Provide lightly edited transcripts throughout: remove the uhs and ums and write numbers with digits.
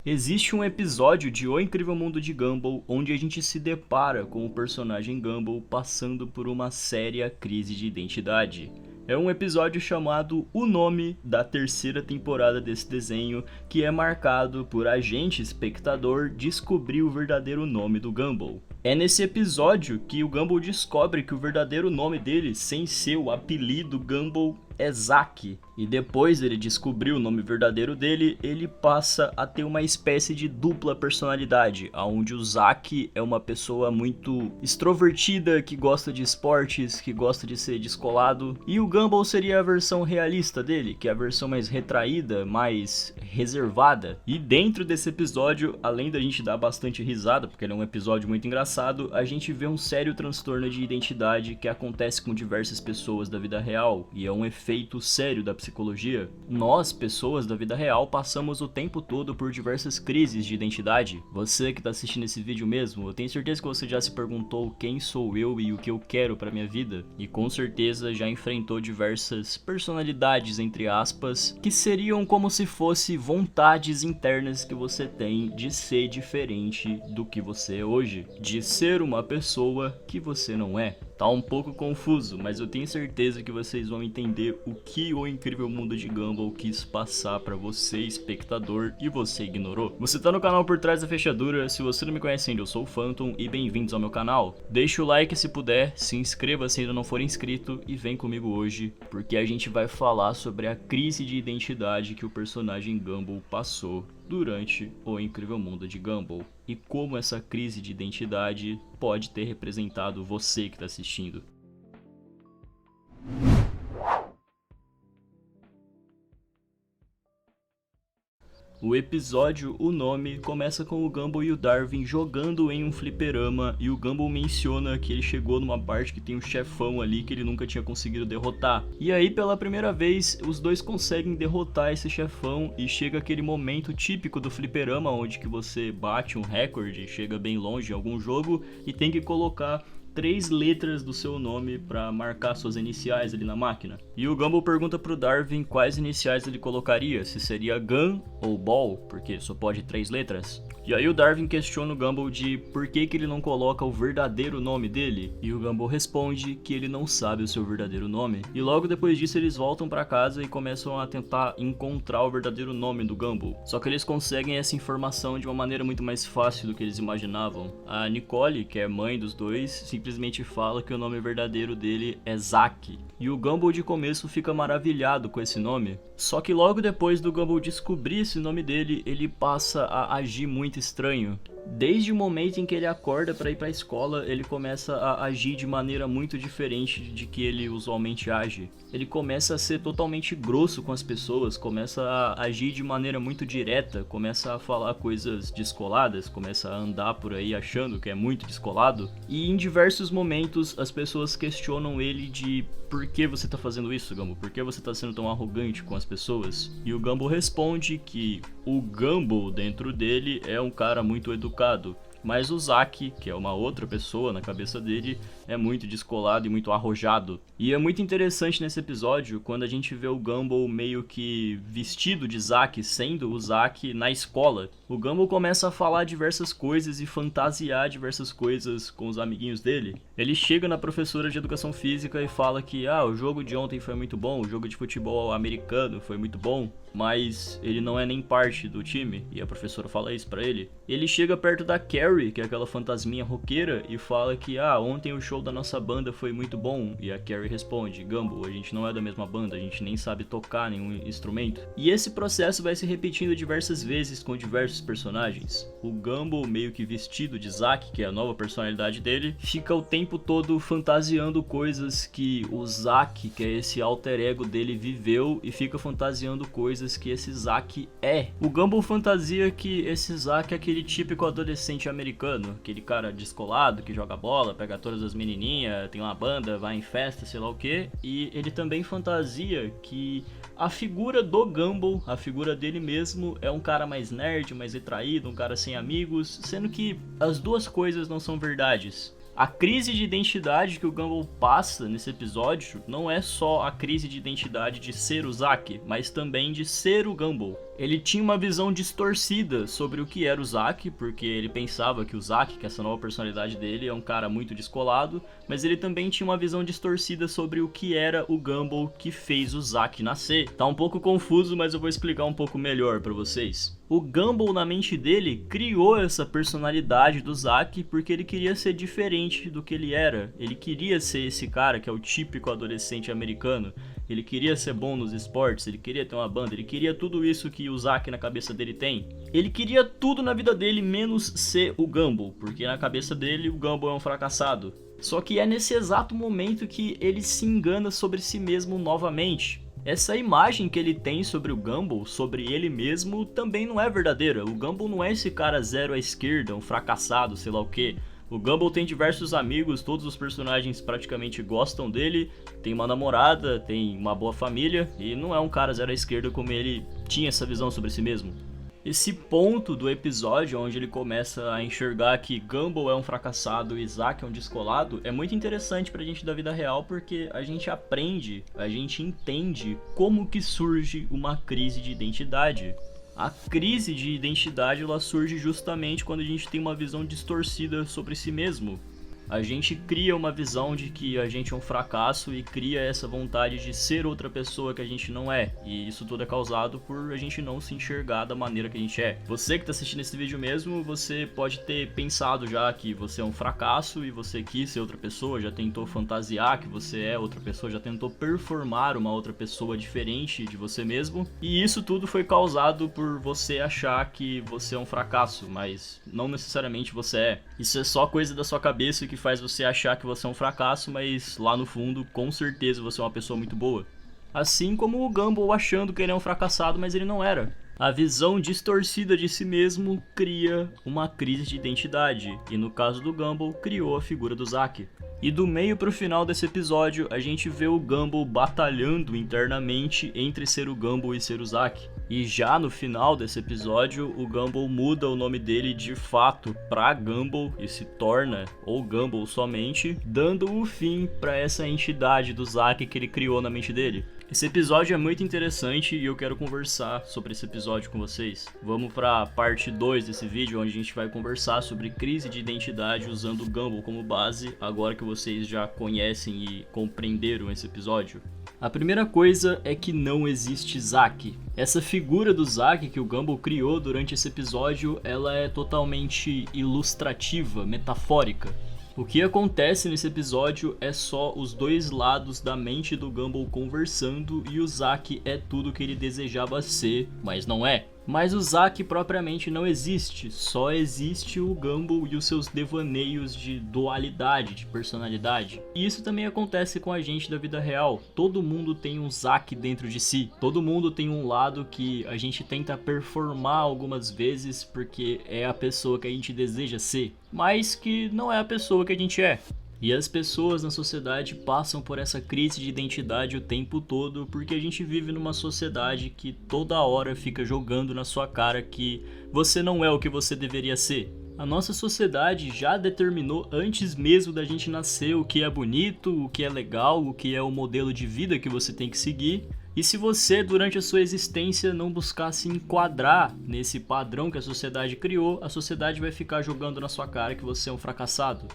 Existe um episódio de O Incrível Mundo de Gumball onde a gente se depara com o personagem Gumball passando por uma séria crise de identidade. É um episódio chamado O Nome, da terceira temporada desse desenho, que é marcado por a gente, espectador, descobrir o verdadeiro nome do Gumball. É nesse episódio que o Gumball descobre que o verdadeiro nome dele, sem ser o apelido Gumball, é Zack. E depois ele descobrir o nome verdadeiro dele, ele passa a ter uma espécie de dupla personalidade, onde o Zack é uma pessoa muito extrovertida, que gosta de esportes, que gosta de ser descolado, e o Gumball seria a versão realista dele, que é a versão mais retraída, mais reservada. E dentro desse episódio, além da gente dar bastante risada, porque ele é um episódio muito engraçado, a gente vê um sério transtorno de identidade que acontece com diversas pessoas da vida real, e é um efeito sério da psicologia. Nós, pessoas da vida real, passamos o tempo todo por diversas crises de identidade. Você que está assistindo esse vídeo mesmo, eu tenho certeza que você já se perguntou quem sou eu e o que eu quero para minha vida, e com certeza já enfrentou diversas personalidades, entre aspas, que seriam como se fosse vontades internas que você tem de ser diferente do que você é hoje, de ser uma pessoa que você não é. Tá um pouco confuso, mas eu tenho certeza que vocês vão entender o que o Incrível Mundo de Gumball quis passar pra você, espectador, e você ignorou. Você tá no canal Por Trás da Fechadura, se você não me conhece ainda, eu sou o Phantom e bem-vindos ao meu canal. Deixa o like se puder, se inscreva se ainda não for inscrito e vem comigo hoje, porque a gente vai falar sobre a crise de identidade que o personagem Gumball passou durante o Incrível Mundo de Gumball e como essa crise de identidade pode ter representado você que está assistindo. O episódio O Nome começa com o Gumball e o Darwin jogando em um fliperama e o Gumball menciona que ele chegou numa parte que tem um chefão ali que ele nunca tinha conseguido derrotar. E aí pela primeira vez os dois conseguem derrotar esse chefão e chega aquele momento típico do fliperama onde que você bate um recorde, chega bem longe em algum jogo e tem que colocar 3 letras do seu nome para marcar suas iniciais ali na máquina. E o Gumball pergunta pro Darwin quais iniciais ele colocaria, se seria Gun ou Ball, porque só pode 3 letras. E aí o Darwin questiona o Gumball de por que ele não coloca o verdadeiro nome dele, e o Gumball responde que ele não sabe o seu verdadeiro nome. E logo depois disso eles voltam para casa e começam a tentar encontrar o verdadeiro nome do Gumball. Só que eles conseguem essa informação de uma maneira muito mais fácil do que eles imaginavam. A Nicole, que é mãe dos dois, simplesmente fala que o nome verdadeiro dele é Zack. E o Gumball de começo fica maravilhado com esse nome. Só que logo depois do Gumball descobrir esse nome dele, ele passa a agir muito estranho. Desde o momento em que ele acorda para ir para a escola, ele começa a agir de maneira muito diferente de que ele usualmente age. Ele começa a ser totalmente grosso com as pessoas, começa a agir de maneira muito direta, começa a falar coisas descoladas, começa a andar por aí achando que é muito descolado. E em diversos momentos as pessoas questionam ele de por que você tá fazendo isso, Gumball? Por que você tá sendo tão arrogante com as pessoas? E o Gumball responde que o Gumball dentro dele é um cara muito educado, mas o Zack, que é uma outra pessoa na cabeça dele, é muito descolado e muito arrojado. E é muito interessante nesse episódio quando a gente vê o Gumball meio que vestido de Zack, sendo o Zack na escola. O Gumball começa a falar diversas coisas e fantasiar diversas coisas com os amiguinhos dele. Ele chega na professora de educação física e fala que o jogo de ontem foi muito bom, o jogo de futebol americano foi muito bom, mas ele não é nem parte do time, e a professora fala isso pra ele. Ele chega perto da Carrie, que é aquela fantasminha roqueira, e fala que ontem o show da nossa banda foi muito bom, e a Carrie responde: Gumball, a gente não é da mesma banda, a gente nem sabe tocar nenhum instrumento. E esse processo vai se repetindo diversas vezes com diversos personagens. O Gumball, meio que vestido de Zack, que é a nova personalidade dele, fica o tempo todo fantasiando coisas que o Zack, que é esse alter ego dele, viveu, e fica fantasiando coisas que esse Zack é. O Gumball fantasia que esse Zack é aquele típico adolescente americano, aquele cara descolado que joga bola, pega todas as menininhas, tem uma banda, vai em festa, sei lá o que. E ele também fantasia que a figura do Gumball, a figura dele mesmo, é um cara mais nerd, mais retraído, um cara sem amigos, sendo que as duas coisas não são verdades. A crise de identidade que o Gumball passa nesse episódio não é só a crise de identidade de ser o Zack, mas também de ser o Gumball. Ele tinha uma visão distorcida sobre o que era o Zack, porque ele pensava que o Zack, que é essa nova personalidade dele, é um cara muito descolado, mas ele também tinha uma visão distorcida sobre o que era o Gumball que fez o Zack nascer. Tá um pouco confuso, mas eu vou explicar um pouco melhor pra vocês. O Gumball, na mente dele, criou essa personalidade do Zack porque ele queria ser diferente do que ele era. Ele queria ser esse cara que é o típico adolescente americano. Ele queria ser bom nos esportes, ele queria ter uma banda, ele queria tudo isso que o Zack na cabeça dele tem. Ele queria tudo na vida dele menos ser o Gumball, porque na cabeça dele o Gumball é um fracassado. Só que é nesse exato momento que ele se engana sobre si mesmo novamente. Essa imagem que ele tem sobre o Gumball, sobre ele mesmo, também não é verdadeira. O Gumball não é esse cara zero à esquerda, um fracassado, sei lá o que. O Gumball tem diversos amigos, todos os personagens praticamente gostam dele, tem uma namorada, tem uma boa família e não é um cara zero à esquerda como ele tinha essa visão sobre si mesmo. Esse ponto do episódio onde ele começa a enxergar que Gumball é um fracassado e Zack é um descolado é muito interessante pra gente da vida real porque a gente aprende, a gente entende como que surge uma crise de identidade. A crise de identidade ela surge justamente quando a gente tem uma visão distorcida sobre si mesmo. A gente cria uma visão de que a gente é um fracasso e cria essa vontade de ser outra pessoa que a gente não é. E isso tudo é causado por a gente não se enxergar da maneira que a gente é. Você que está assistindo esse vídeo mesmo, você pode ter pensado já que você é um fracasso e você quis ser outra pessoa, já tentou fantasiar que você é outra pessoa, já tentou performar uma outra pessoa diferente de você mesmo. E isso tudo foi causado por você achar que você é um fracasso, mas não necessariamente você é. Isso é só coisa da sua cabeça que faz você achar que você é um fracasso, mas lá no fundo, com certeza você é uma pessoa muito boa. Assim como o Gumball achando que ele é um fracassado, mas ele não era. A visão distorcida de si mesmo cria uma crise de identidade, e no caso do Gumball, criou a figura do Zack. E do meio pro final desse episódio, a gente vê o Gumball batalhando internamente entre ser o Gumball e ser o Zack. E já no final desse episódio, o Gumball muda o nome dele de fato pra Gumball e se torna o Gumball somente, dando o fim pra essa entidade do Zack que ele criou na mente dele. Esse episódio é muito interessante e eu quero conversar sobre esse episódio com vocês. Vamos para a parte 2 desse vídeo, onde a gente vai conversar sobre crise de identidade usando o Gumball como base, agora que vocês já conhecem e compreenderam esse episódio. A primeira coisa é que não existe Zack. Essa figura do Zack que o Gumball criou durante esse episódio, ela é totalmente ilustrativa, metafórica. O que acontece nesse episódio é só os dois lados da mente do Gumball conversando e o Zack é tudo que ele desejava ser, mas não é. Mas o Zack propriamente não existe, só existe o Gumball e os seus devaneios de dualidade, de personalidade. E isso também acontece com a gente da vida real. Todo mundo tem um Zack dentro de si. Todo mundo tem um lado que a gente tenta performar algumas vezes porque é a pessoa que a gente deseja ser, mas que não é a pessoa que a gente é. E as pessoas na sociedade passam por essa crise de identidade o tempo todo porque a gente vive numa sociedade que toda hora fica jogando na sua cara que você não é o que você deveria ser. A nossa sociedade já determinou antes mesmo da gente nascer o que é bonito, o que é legal, o que é o modelo de vida que você tem que seguir. E se você, durante a sua existência, não buscar se enquadrar nesse padrão que a sociedade criou, a sociedade vai ficar jogando na sua cara que você é um fracassado.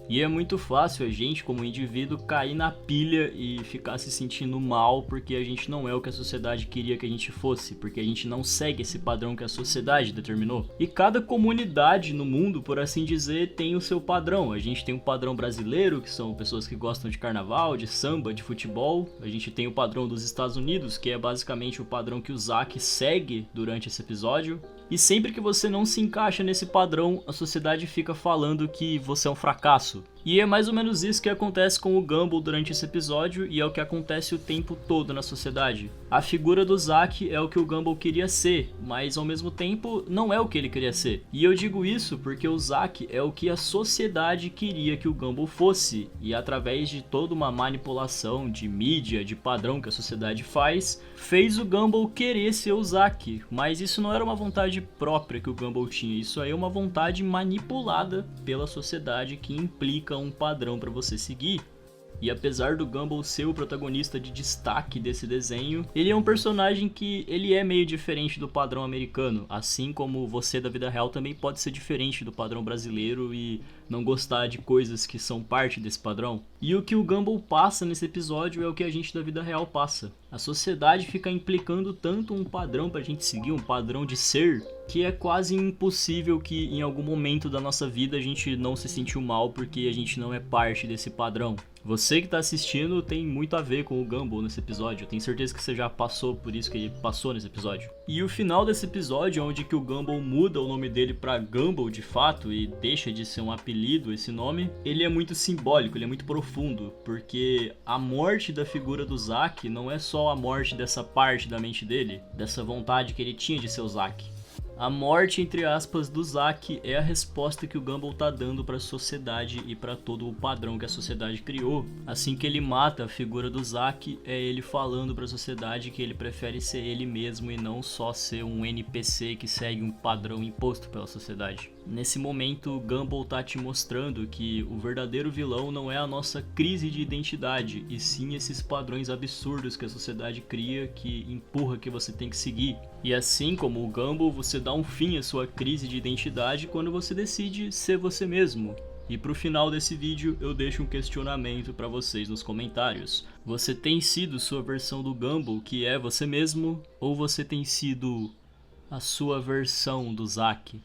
E é muito fácil a gente, como indivíduo, cair na pilha e ficar se sentindo mal porque a gente não é o que a sociedade queria que a gente fosse, porque a gente não segue esse padrão que a sociedade determinou. E cada comunidade no mundo, por assim dizer, tem o seu padrão. A gente tem o padrão brasileiro, que são pessoas que gostam de carnaval, de samba, de futebol. A gente tem o padrão dos Estados Unidos, que é basicamente o padrão que o Zack segue durante esse episódio. E sempre que você não se encaixa nesse padrão, a sociedade fica falando que você é um fracasso. E é mais ou menos isso que acontece com o Gumball durante esse episódio e é o que acontece o tempo todo na sociedade. A figura do Zack é o que o Gumball queria ser, mas ao mesmo tempo não é o que ele queria ser. E eu digo isso porque o Zack é o que a sociedade queria que o Gumball fosse. E através de toda uma manipulação de mídia, de padrão que a sociedade faz, fez o Gumball querer ser o Zack. Mas isso não era uma vontade própria que o Gumball tinha, isso aí é uma vontade manipulada pela sociedade que implica um padrão para você seguir. E apesar do Gumball ser o protagonista de destaque desse desenho, ele é um personagem que ele é meio diferente do padrão americano, assim como você da vida real também pode ser diferente do padrão brasileiro e não gostar de coisas que são parte desse padrão. E o que o Gumball passa nesse episódio é o que a gente da vida real passa. A sociedade fica implicando tanto um padrão pra gente seguir, um padrão de ser, que é quase impossível que em algum momento da nossa vida a gente não se sentiu mal porque a gente não é parte desse padrão. Você que tá assistindo tem muito a ver com o Gumball nesse episódio, eu tenho certeza que você já passou por isso que ele passou nesse episódio. E o final desse episódio, onde que o Gumball muda o nome dele pra Gumball de fato e deixa de ser um apelido esse nome, ele é muito simbólico, ele é muito profundo, porque a morte da figura do Zack não é só a morte dessa parte da mente dele, dessa vontade que ele tinha de ser o Zack. A morte, entre aspas, do Zack é a resposta que o Gumball tá dando para a sociedade e para todo o padrão que a sociedade criou. Assim que ele mata a figura do Zack, é ele falando para a sociedade que ele prefere ser ele mesmo e não só ser um NPC que segue um padrão imposto pela sociedade. Nesse momento, o Gumball tá te mostrando que o verdadeiro vilão não é a nossa crise de identidade, e sim esses padrões absurdos que a sociedade cria que empurra que você tem que seguir. E assim como o Gumball, você dá um fim à sua crise de identidade quando você decide ser você mesmo. E pro final desse vídeo eu deixo um questionamento para vocês nos comentários. Você tem sido sua versão do Gumball, que é você mesmo, ou você tem sido a sua versão do Zack?